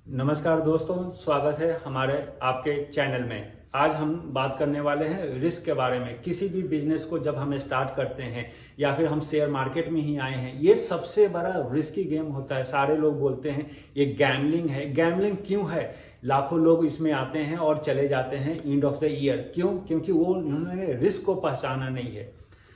नमस्कार दोस्तों, स्वागत है हमारे आपके चैनल में। आज हम बात करने वाले हैं रिस्क के बारे में। किसी भी बिजनेस को जब हम स्टार्ट करते हैं या फिर हम शेयर मार्केट में ही आए हैं, ये सबसे बड़ा रिस्की गेम होता है। सारे लोग बोलते हैं ये गैम्बलिंग है। गैम्बलिंग क्यों है? लाखों लोग इसमें आते हैं और चले जाते हैं एंड ऑफ द ईयर। क्यों? क्योंकि उन्होंने रिस्क को पहचाना नहीं है।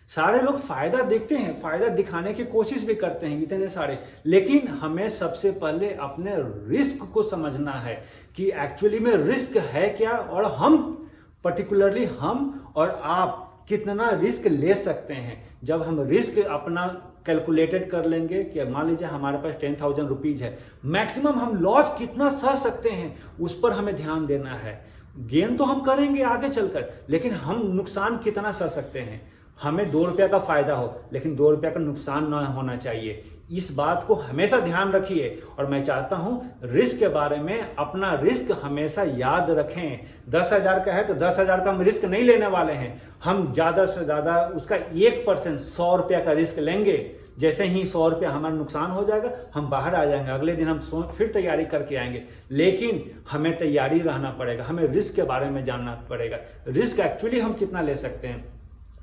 सारे लोग फायदा देखते हैं, फायदा दिखाने की कोशिश भी करते हैं इतने सारे, लेकिन हमें सबसे पहले अपने रिस्क को समझना है कि एक्चुअली में रिस्क है क्या, और हम पर्टिकुलरली हम और आप कितना रिस्क ले सकते हैं। जब हम रिस्क अपना कैलकुलेटेड कर लेंगे कि मान लीजिए हमारे पास 10,000 रुपीज है, मैक्सिमम हम लॉस कितना सह सकते हैं उस पर हमें ध्यान देना है। गेन तो हम करेंगे आगे चलकर, लेकिन हम नुकसान कितना सह सकते हैं। हमें 2 रुपया का फायदा हो, लेकिन 2 रुपया का नुकसान ना होना चाहिए। इस बात को हमेशा ध्यान रखिए। और मैं चाहता हूं रिस्क के बारे में अपना रिस्क हमेशा याद रखें। 10,000 का है तो 10,000 का हम रिस्क नहीं लेने वाले हैं। हम ज्यादा से ज्यादा उसका 1% 100 रुपया का रिस्क लेंगे। जैसे ही 100 रुपया हमारा नुकसान हो जाएगा, हम बाहर आ जाएंगे। अगले दिन हम फिर तैयारी करके आएंगे। लेकिन हमें तैयारी रहना पड़ेगा, हमें रिस्क के बारे में जानना पड़ेगा। रिस्क एक्चुअली हम कितना ले सकते हैं।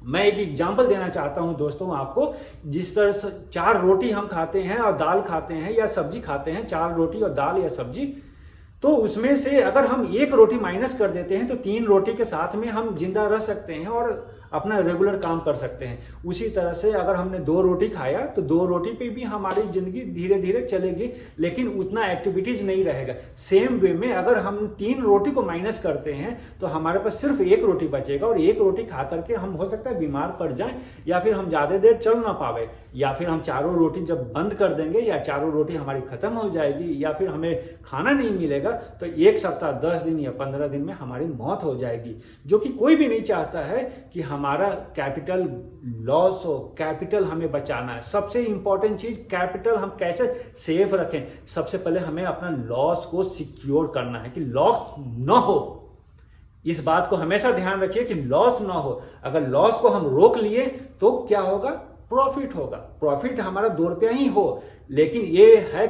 मैं एक एग्जांपल देना चाहता हूं दोस्तों आपको। जिस तरह से 4 रोटी हम खाते हैं और दाल खाते हैं या सब्जी खाते हैं, 4 रोटी और दाल या सब्जी, तो उसमें से अगर हम 1 रोटी माइनस कर देते हैं तो 3 रोटी के साथ में हम जिंदा रह सकते हैं और अपना रेगुलर काम कर सकते हैं। उसी तरह से अगर हमने 2 रोटी खाया तो 2 रोटी पे भी हमारी जिंदगी धीरे धीरे चलेगी, लेकिन उतना एक्टिविटीज नहीं रहेगा। सेम वे में अगर हम 3 रोटी को माइनस करते हैं तो हमारे पास सिर्फ 1 रोटी बचेगा, और 1 रोटी खा करके हम हो सकता है बीमार पड़ जाएं, या फिर हम ज्यादा देर चल ना पावे, या फिर हम 4 रोटी जब बंद कर देंगे या 4 रोटी हमारी खत्म हो जाएगी, या फिर हमें खाना नहीं मिलेगा, तो 1 सप्ताह 10 दिन या 15 दिन में हमारी मौत हो जाएगी। जो कि कोई भी नहीं चाहता है कि हमारा कैपिटल लॉस हो। कैपिटल हमें बचाना है। सबसे इंपॉर्टेंट चीज कैपिटल हम कैसे सेफ रखें। सबसे पहले हमें अपना लॉस को सिक्योर करना है कि लॉस ना हो। इस बात को हमेशा ध्यान रखिए कि लॉस ना हो। अगर लॉस को हम रोक लिए तो क्या होगा? प्रॉफिट होगा। प्रॉफिट हमारा 2 रुपया ही हो, लेकिन ये है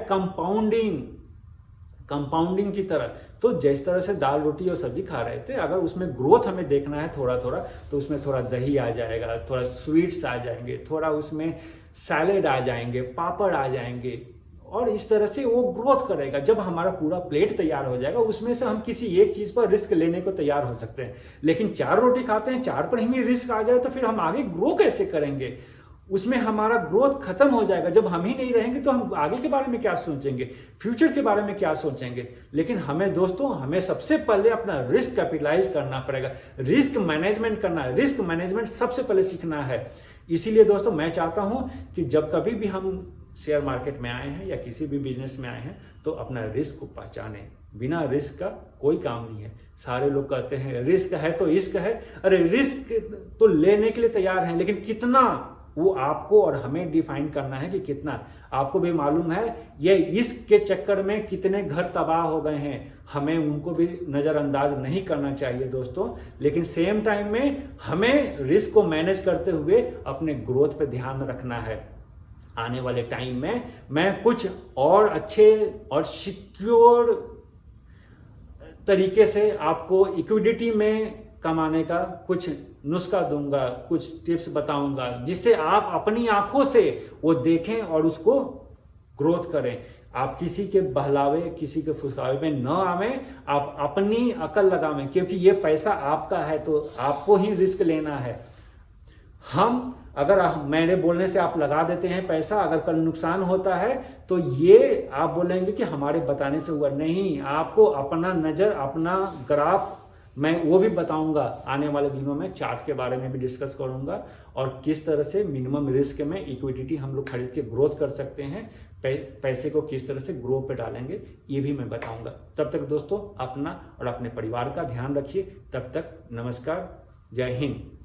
कंपाउंडिंग की तरह। तो जिस तरह से दाल रोटी और सब्जी खा रहे थे, अगर उसमें ग्रोथ हमें देखना है थोड़ा थोड़ा, तो उसमें थोड़ा दही आ जाएगा, थोड़ा स्वीट्स आ जाएंगे, थोड़ा उसमें सैलेड आ जाएंगे, पापड़ आ जाएंगे, और इस तरह से वो ग्रोथ करेगा। जब हमारा पूरा प्लेट तैयार हो जाएगा, उसमें से हम किसी एक चीज पर रिस्क लेने को तैयार हो सकते हैं। लेकिन 4 रोटी खाते हैं, 4 पर ही रिस्क आ जाए तो फिर हम आगे ग्रो कैसे करेंगे? उसमें हमारा ग्रोथ खत्म हो जाएगा। जब हम ही नहीं रहेंगे तो हम आगे के बारे में क्या सोचेंगे, फ्यूचर के बारे में क्या सोचेंगे? लेकिन हमें दोस्तों, हमें सबसे पहले अपना रिस्क कैपिटलाइज करना पड़ेगा, रिस्क मैनेजमेंट करना है। रिस्क मैनेजमेंट सबसे पहले सीखना है। इसीलिए दोस्तों मैं चाहता हूं कि जब कभी भी हम शेयर मार्केट में आए हैं या किसी भी बिजनेस में आए हैं, तो अपना रिस्क को पहचाने। बिना रिस्क का कोई काम नहीं है। सारे लोग कहते हैं रिस्क है तो इश्क है। अरे रिस्क तो लेने के लिए तैयार हैं, लेकिन कितना, वो आपको और हमें डिफाइन करना है कि कितना। आपको भी मालूम है ये इश्क के चक्कर में कितने घर तबाह हो गए हैं। हमें उनको भी नजरअंदाज नहीं करना चाहिए दोस्तों। लेकिन सेम टाइम में हमें रिस्क को मैनेज करते हुए अपने ग्रोथ पे ध्यान रखना है। आने वाले टाइम में मैं कुछ और अच्छे और सिक्योर तरीके से आपको इक्विडिटी में कमाने का कुछ नुस्खा दूंगा, कुछ टिप्स बताऊंगा, जिससे आप अपनी आंखों से वो देखें और उसको ग्रोथ करें। आप किसी के बहलावे, किसी के फुसलावे में न आवे, आप अपनी अकल लगावें, क्योंकि ये पैसा आपका है तो आपको ही रिस्क लेना है। अगर मेरे बोलने से आप लगा देते हैं पैसा, अगर कल नुकसान होता है तो ये आप बोलेंगे कि हमारे बताने से हुआ। नहीं, आपको अपना नजर, अपना ग्राफ, मैं वो भी बताऊंगा आने वाले दिनों में। चार्ट के बारे में भी डिस्कस करूंगा, और किस तरह से मिनिमम रिस्क में इक्विटी हम लोग खरीद के ग्रोथ कर सकते हैं, पैसे को किस तरह से ग्रो पे डालेंगे, ये भी मैं बताऊंगा। तब तक दोस्तों अपना और अपने परिवार का ध्यान रखिए। तब तक नमस्कार, जय हिंद।